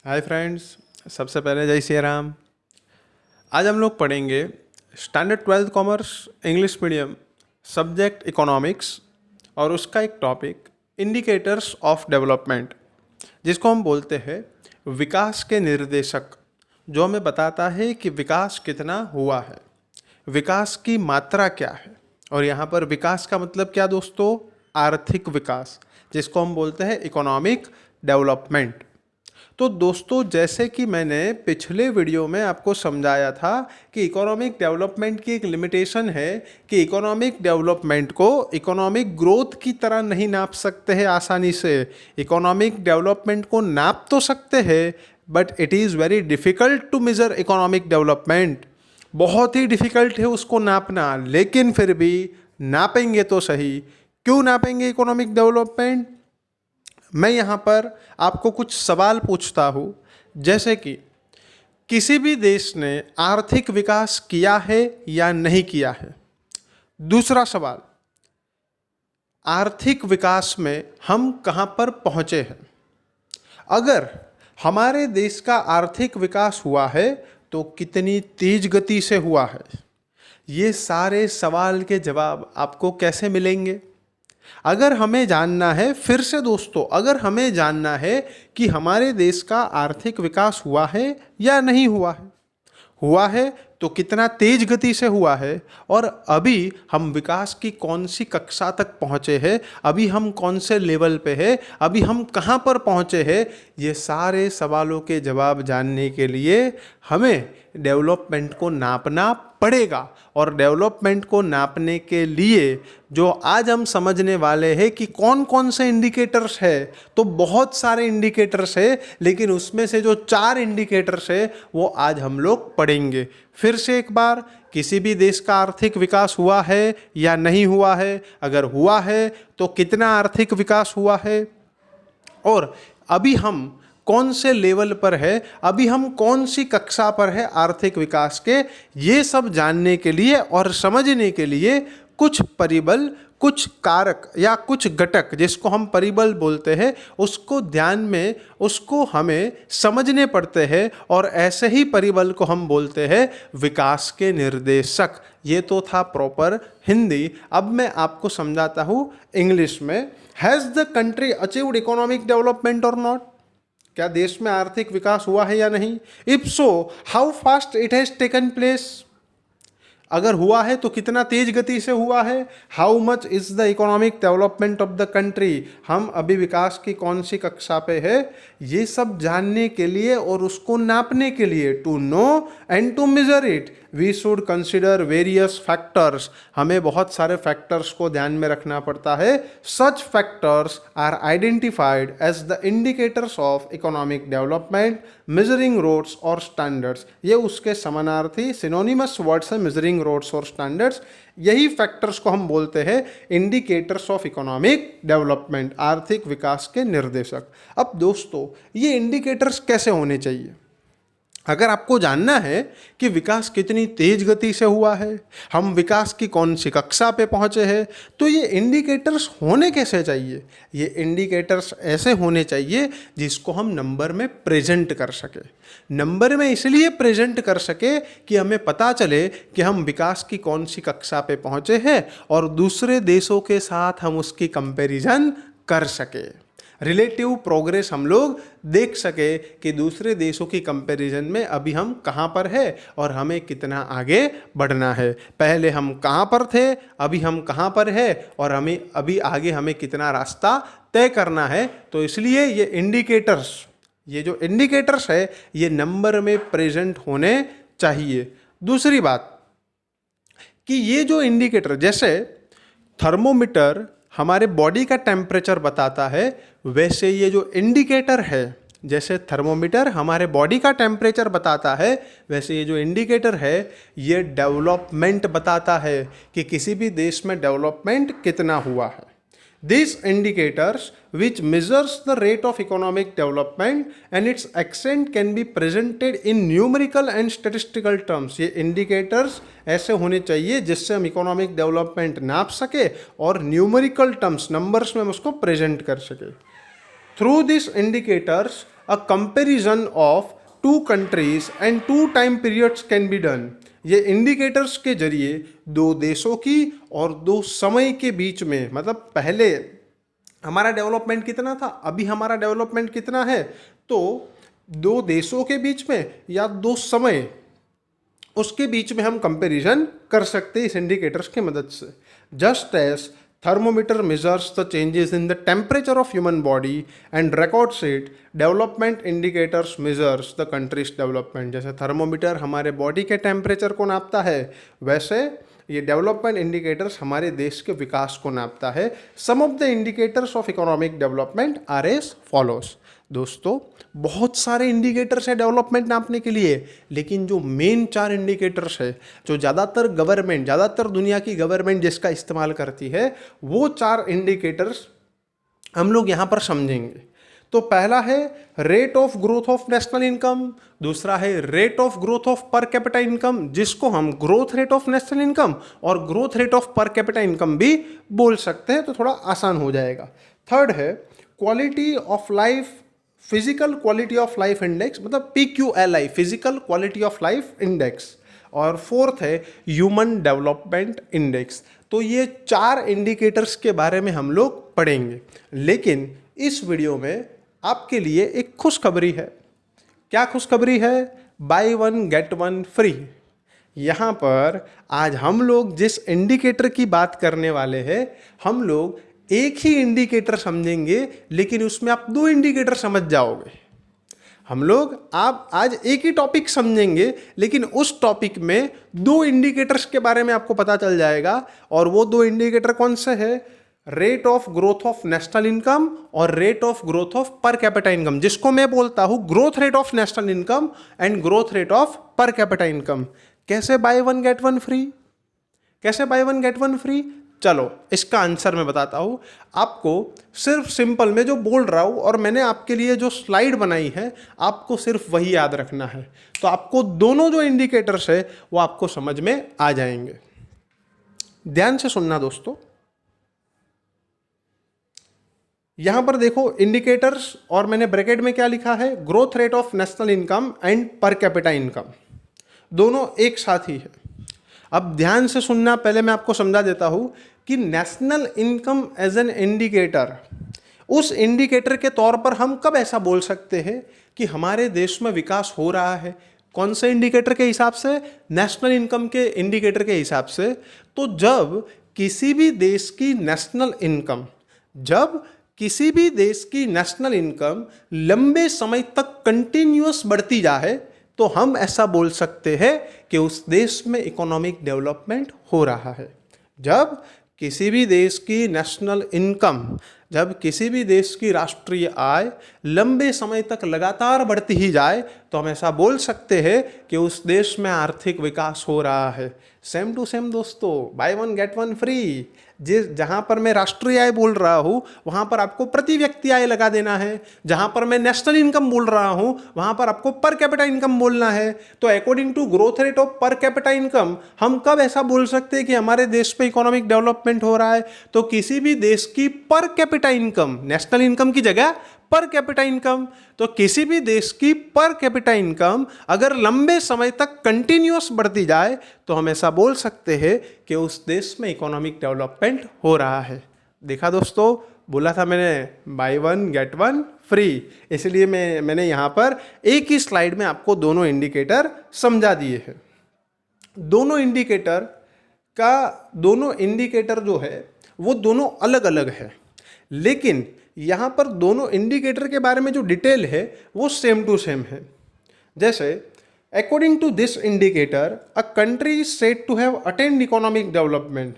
Hi friends, सबसे पहले जय श्री राम। आज हम लोग पढ़ेंगे standard 12th commerce English medium subject economics और उसका एक टॉपिक इंडिकेटर्स ऑफ डेवलपमेंट, जिसको हम बोलते हैं विकास के निर्देशक, जो हमें बताता है कि विकास कितना हुआ है, विकास की मात्रा क्या है। और यहाँ पर विकास का मतलब क्या दोस्तों? आर्थिक विकास, जिसको हम बोलते हैं इकोनॉमिक डेवलपमेंट। तो दोस्तों, जैसे कि मैंने पिछले वीडियो में आपको समझाया था कि इकोनॉमिक डेवलपमेंट की एक लिमिटेशन है कि इकोनॉमिक डेवलपमेंट को इकोनॉमिक ग्रोथ की तरह नहीं नाप सकते हैं आसानी से। इकोनॉमिक डेवलपमेंट को नाप तो सकते हैं, but it is very difficult to measure economic development. बहुत ही डिफ़िकल्ट है उसको नापना, लेकिन फिर भी नापेंगे तो सही। क्यों नापेंगे इकोनॉमिक डेवलपमेंट? मैं यहाँ पर आपको कुछ सवाल पूछता हूँ, जैसे कि किसी भी देश ने आर्थिक विकास किया है या नहीं किया है। दूसरा सवाल, आर्थिक विकास में हम कहाँ पर पहुँचे हैं। अगर हमारे देश का आर्थिक विकास हुआ है तो कितनी तेज गति से हुआ है। ये सारे सवाल के जवाब आपको कैसे मिलेंगे? अगर हमें जानना है, फिर से दोस्तों, अगर हमें जानना है कि हमारे देश का आर्थिक विकास हुआ है या नहीं हुआ है तो कितना तेज गति से हुआ है, और अभी हम विकास की कौन सी कक्षा तक पहुँचे हैं, अभी हम कौन से लेवल पे हैं, अभी हम कहाँ पर पहुँचे हैं। ये सारे सवालों के जवाब जानने के लिए हमें डेवलपमेंट को नापना पड़ेगा। और डेवलपमेंट को नापने के लिए जो आज हम समझने वाले हैं कि कौन कौन से इंडिकेटर्स है, तो बहुत सारे इंडिकेटर्स है, लेकिन उसमें से जो 4 इंडिकेटर्स है वो आज हम लोग पढ़ेंगे। फिर से एक बार, किसी भी देश का आर्थिक विकास हुआ है या नहीं हुआ है, अगर हुआ है तो कितना आर्थिक विकास हुआ है, और अभी हम कौन से लेवल पर है, अभी हम कौन सी कक्षा पर है आर्थिक विकास के। ये सब जानने के लिए और समझने के लिए कुछ परिबल, कुछ कारक या कुछ घटक, जिसको हम परिबल बोलते हैं, उसको ध्यान में, उसको हमें समझने पड़ते हैं। और ऐसे ही परिबल को हम बोलते हैं विकास के निर्देशक। ये तो था प्रॉपर हिंदी। अब मैं आपको समझाता हूँ इंग्लिश में। Has the country achieved economic development और नॉट? क्या देश में आर्थिक विकास हुआ है या नहीं? If so, how fast it has taken place? अगर हुआ है तो कितना तेज गति से हुआ है। How much is the economic development of the country? हम अभी विकास की कौन सी कक्षा पे है, ये सब जानने के लिए और उसको नापने के लिए, to know and to measure it, we should consider various factors. हमें बहुत सारे फैक्टर्स को ध्यान में रखना पड़ता है। Such factors are identified as the indicators of economic development, measuring rods और स्टैंडर्ड्स। ये उसके समानार्थी सिनोनिमस वर्ड्स है, मेजरिंग रोड्स और स्टैंडर्ड्स। यही फैक्टर्स को हम बोलते हैं इंडिकेटर्स ऑफ इकोनॉमिक डेवलपमेंट, आर्थिक विकास के निर्देशक। अब दोस्तों, ये इंडिकेटर्स कैसे होने चाहिए? अगर आपको जानना है कि विकास कितनी तेज गति से हुआ है, हम विकास की कौन सी कक्षा पे पहुँचे हैं, तो ये इंडिकेटर्स होने कैसे चाहिए? ये इंडिकेटर्स ऐसे होने चाहिए जिसको हम नंबर में प्रेजेंट कर सके। नंबर में इसलिए प्रेजेंट कर सके कि हमें पता चले कि हम विकास की कौन सी कक्षा पे पहुँचे हैं, और दूसरे देशों के साथ हम उसकी कंपैरिजन कर सके। रिलेटिव प्रोग्रेस हम लोग देख सके कि दूसरे देशों की कंपैरिजन में अभी हम कहाँ पर है और हमें कितना आगे बढ़ना है। पहले हम कहाँ पर थे, अभी हम कहाँ पर है, और हमें अभी आगे हमें कितना रास्ता तय करना है। तो इसलिए ये इंडिकेटर्स, ये जो इंडिकेटर्स है, ये नंबर में प्रेजेंट होने चाहिए। दूसरी बात कि ये जो इंडिकेटर, जैसे थर्मोमीटर हमारे बॉडी का टेम्परेचर बताता है, वैसे ये जो इंडिकेटर है, जैसे थर्मोमीटर हमारे बॉडी का टेम्परेचर बताता है, वैसे ये जो इंडिकेटर है ये डेवलपमेंट बताता है कि किसी भी देश में डेवलपमेंट कितना हुआ है। These indicators which measures the rate of economic development and its extent can be presented in numerical and statistical terms। ये indicators ऐसे होने चाहिए जिससे हम इकोनॉमिक डेवलपमेंट नाप सके और न्यूमेरिकल टर्म्स, नंबर्स में हम उसको प्रेजेंट कर सके। Through this indicators a comparison of two countries and two time periods can be done. ये इंडिकेटर्स के जरिए दो देशों की और दो समय के बीच में, मतलब पहले हमारा डेवलपमेंट कितना था, अभी हमारा डेवलपमेंट कितना है, तो दो देशों के बीच में या दो समय, उसके बीच में हम कंपैरिजन कर सकते हैं इस इंडिकेटर्स की मदद से। Just as thermometer measures the changes in the temperature of human body and records it, development indicators measures the countries development. जैसे थर्मोमीटर हमारे बॉडी के टेम्परेचर को नापता है, वैसे ये डेवलपमेंट इंडिकेटर्स हमारे देश के विकास को नापता है। Some of the indicators of economic development are as follows. दोस्तों, बहुत सारे इंडिकेटर्स है डेवलपमेंट नापने के लिए, लेकिन जो मेन 4 इंडिकेटर्स है, जो ज़्यादातर दुनिया की गवर्नमेंट जिसका इस्तेमाल करती है, वो 4 इंडिकेटर्स हम लोग यहाँ पर समझेंगे। तो पहला है rate of growth of national income, दूसरा है rate of growth of per capita income, जिसको हम growth rate of national income और growth rate of per capita income भी बोल सकते हैं, तो थोड़ा आसान हो जाएगा। थर्ड है quality of life, physical quality of life index, मतलब PQLI, physical quality of life index. और फोर्थ है ह्यूमन डेवलपमेंट इंडेक्स। तो ये 4 इंडिकेटर्स के बारे में हम लोग पढ़ेंगे, लेकिन इस वीडियो में आपके लिए एक खुशखबरी है। क्या खुशखबरी है? Bye one get one free. यहाँ पर आज हम लोग जिस इंडिकेटर की बात करने वाले हैं, हम लोग एक ही इंडिकेटर समझेंगे, लेकिन उसमें आप 2 इंडिकेटर समझ जाओगे। आप आज एक ही टॉपिक समझेंगे, लेकिन उस टॉपिक में 2 इंडिकेटर्स के बारे में आपको पता चल जाएगा। और वो 2 इंडिकेटर कौन से हैं? Rate of growth of national income और rate of growth of per capita income, जिसको मैं बोलता हूँ growth rate of national income and growth rate of per capita income. कैसे buy one get one free? कैसे buy one get one free? चलो इसका answer मैं बताता हूँ आपको। सिर्फ सिंपल मैं जो बोल रहा हूँ और मैंने आपके लिए जो स्लाइड बनाई है, आपको सिर्फ वही याद रखना है, तो आपको दोनों जो इंडिकेटर्स है वो आपको समझ में आ जाएंगे। ध्यान से सुनना दोस्तों। यहां पर देखो इंडिकेटर्स, और मैंने ब्रैकेट में क्या लिखा है? Growth rate of national income and पर कैपिटा इनकम, दोनों एक साथ ही है। अब ध्यान से सुनना, पहले मैं आपको समझा देता हूं कि national income as an indicator, उस इंडिकेटर के तौर पर हम कब ऐसा बोल सकते हैं कि हमारे देश में विकास हो रहा है? कौन से इंडिकेटर के हिसाब से? नेशनल इनकम के इंडिकेटर के हिसाब से। तो जब किसी भी देश की नेशनल इनकम लंबे समय तक कंटिन्यूअस बढ़ती जाए, तो हम ऐसा बोल सकते हैं कि उस देश में इकोनॉमिक डेवलपमेंट हो रहा है। जब किसी भी देश की नेशनल इनकम, जब किसी भी देश की राष्ट्रीय आय लंबे समय तक लगातार बढ़ती ही जाए, तो हम ऐसा बोल सकते हैं कि उस देश में आर्थिक विकास हो रहा है। सेम टू सेम दोस्तों, bye one get one free. जहाँ पर मैं राष्ट्रीय आय बोल रहा हूँ, वहाँ पर आपको प्रति व्यक्ति आय लगा देना है। जहाँ पर मैं नेशनल इनकम बोल रहा हूँ, वहाँ पर आपको पर कैपिटा इनकम बोलना है। तो according to growth rate of per capita income, हम कब ऐसा बोल सकते हैं कि हमारे देश पे इकोनॉमिक डेवलपमेंट हो रहा है? तो किसी भी देश की पर कैपिटा इनकम, नेशनल इनकम की जगह पर कैपिटा इनकम, तो किसी भी देश की पर कैपिटा इनकम अगर लंबे समय तक कंटिन्यूअस बढ़ती जाए, तो हम ऐसा बोल सकते हैं कि उस देश में इकोनॉमिक डेवलपमेंट हो रहा है। देखा दोस्तों, बोला था मैंने bye one get one free, इसलिए मैंने यहाँ पर एक ही स्लाइड में आपको दोनों इंडिकेटर समझा दिए हैं। दोनों इंडिकेटर जो है वो दोनों अलग अलग है, लेकिन यहाँ पर दोनों इंडिकेटर के बारे में जो डिटेल है वो सेम टू सेम है। जैसे according to this indicator, a country is said to have attend economic development.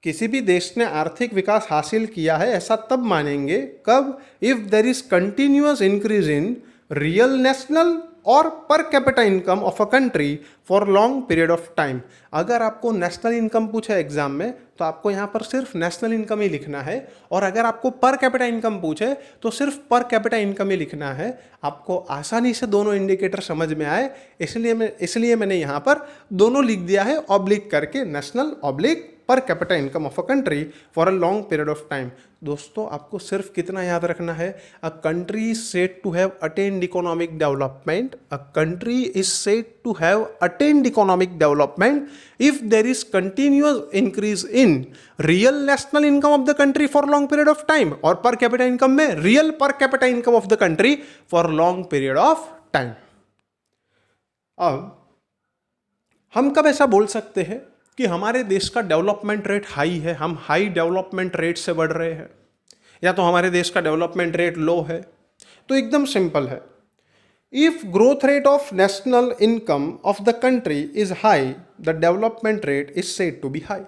किसी भी देश ने आर्थिक विकास हासिल किया है, ऐसा तब मानेंगे कब? If there is continuous increase in real national और per capita income of a country for long period of time. अगर आपको नेशनल इनकम पूछे एग्जाम में, तो आपको यहाँ पर सिर्फ नेशनल इनकम ही लिखना है, और अगर आपको पर कैपिटा इनकम पूछे तो सिर्फ पर कैपिटा इनकम ही लिखना है। आपको आसानी से दोनों इंडिकेटर समझ में आए, इसलिए मैंने यहाँ पर दोनों लिख दिया है ऑब्लिक करके, national oblique per capita income of a country for a long period of time. दोस्तों आपको सिर्फ कितना याद रखना है, a country is said to have attained economic development, a country is said to have attained economic development if there is continuous increase in real national income of the country for long period of time, और per capita income में real per capita income of the country for long period of time. अब हम कब ऐसा बोल सकते हैं कि हमारे देश का डेवलपमेंट रेट हाई है, हम हाई डेवलपमेंट रेट से बढ़ रहे हैं, या तो हमारे देश का डेवलपमेंट रेट लो है? तो एकदम सिंपल है, if growth rate of national income of the country is high the development rate is said to be high.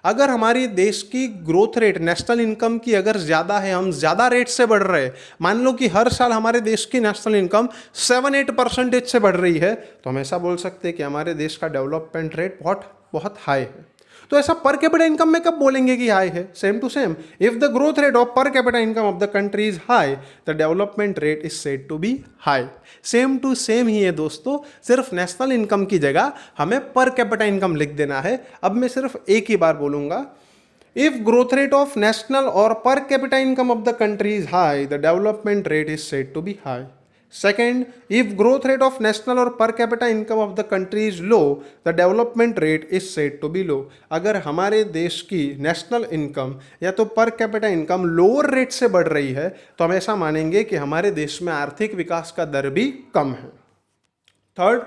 अगर हमारी देश की ग्रोथ रेट नेशनल इनकम की अगर ज़्यादा है, हम ज़्यादा रेट से बढ़ रहे हैं, मान लो कि हर साल हमारे देश की नेशनल इनकम 7-8% से बढ़ रही है, तो हम ऐसा बोल सकते हैं कि हमारे देश का डेवलपमेंट रेट बहुत बहुत हाई है. तो ऐसा पर कैपिटा इनकम में कब बोलेंगे कि हाई है? Same to same, if the growth rate of per capita income of the country is high the development rate is said to be high. Same to same ही है दोस्तों, सिर्फ नेशनल इनकम की जगह हमें पर कैपिटा इनकम लिख देना है. अब मैं सिर्फ एक ही बार बोलूंगा, if growth rate of national और per capita income of the country is high the development rate is said to be high. Second, if growth rate of national or per capita income of the country is low, the development rate is said to be low. अगर हमारे देश की national income या तो पर capita income lower rate से बढ़ रही है, तो हम ऐसा मानेंगे कि हमारे देश में आर्थिक विकास का दर भी कम है. Third,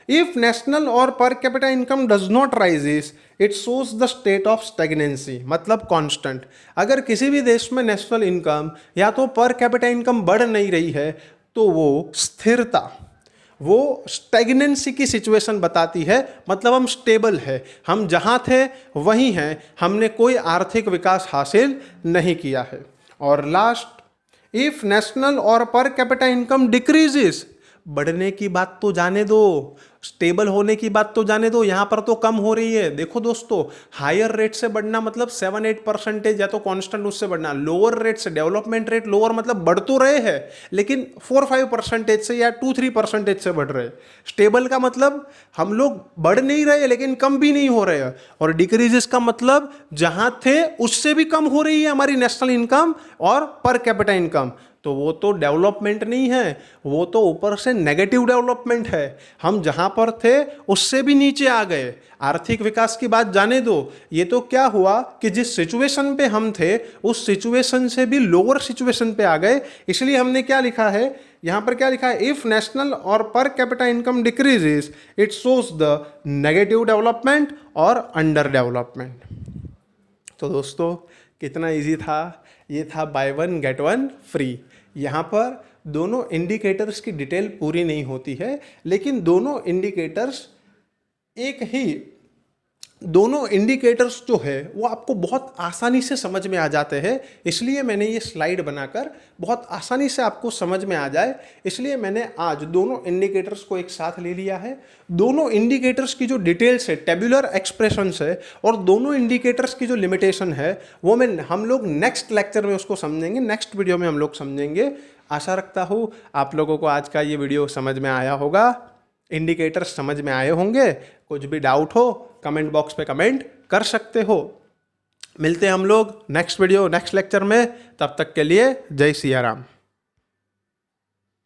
if national or per capita income does not rises, it shows the state of stagnancy, मतलब constant. अगर किसी भी देश में नेशनल इनकम या तो पर कैपिटा इनकम बढ़ नहीं रही है, तो वो स्थिरता, वो स्टैग्नेंसी की सिचुएशन बताती है, मतलब हम स्टेबल है, हम जहाँ थे वहीं हैं, हमने कोई आर्थिक विकास हासिल नहीं किया है. और लास्ट, इफ नेशनल और पर कैपिटा इनकम डिक्रीजेस, बढ़ने की बात तो जाने दो, स्टेबल होने की बात तो जाने दो, यहाँ पर तो कम हो रही है. देखो दोस्तों, हायर रेट से बढ़ना मतलब 7-8% या तो कांस्टेंट उससे बढ़ना, लोअर रेट से डेवलपमेंट रेट लोअर मतलब बढ़ तो रहे हैं लेकिन 4-5% से या 2-3% से बढ़ रहे. स्टेबल का मतलब हम लोग बढ़ नहीं रहे लेकिन कम भी नहीं हो रहे हैं, और डिक्रीजेस का मतलब जहाँ थे उससे भी कम हो रही है हमारी नेशनल इनकम और पर कैपिटा इनकम. तो वो तो डेवलपमेंट नहीं है, वो तो ऊपर से नेगेटिव डेवलपमेंट है. हम जहाँ पर थे उससे भी नीचे आ गए. आर्थिक विकास की बात जाने दो, ये तो क्या हुआ कि जिस सिचुएशन पे हम थे उस सिचुएशन से भी लोअर सिचुएशन पे आ गए. इसलिए हमने क्या लिखा है यहाँ पर, क्या लिखा है, इफ नेशनल और per capita income decreases it shows the negative development और अंडर डेवलपमेंट. तो दोस्तों कितना इजी था, ये था bye one get one free. यहाँ पर दोनों इंडिकेटर्स की डिटेल पूरी नहीं होती है, लेकिन दोनों इंडिकेटर्स जो है वो आपको बहुत आसानी से समझ में आ जाते हैं. इसलिए मैंने ये स्लाइड बनाकर बहुत आसानी से आपको समझ में आ जाए, इसलिए मैंने आज दोनों इंडिकेटर्स को एक साथ ले लिया है. दोनों इंडिकेटर्स की जो डिटेल्स है, टेबुलर एक्सप्रेशंस है, और दोनों इंडिकेटर्स की जो लिमिटेशन है वो हम लोग नेक्स्ट लेक्चर में उसको समझेंगे, नेक्स्ट वीडियो में हम लोग समझेंगे. आशा रखता हूँ आप लोगों को आज का ये वीडियो समझ में आया होगा, इंडिकेटर्स समझ में आए होंगे. कुछ भी डाउट हो कमेंट बॉक्स पे कमेंट कर सकते हो. मिलते हैं हम लोग नेक्स्ट वीडियो नेक्स्ट लेक्चर में, तब तक के लिए जय सिया राम.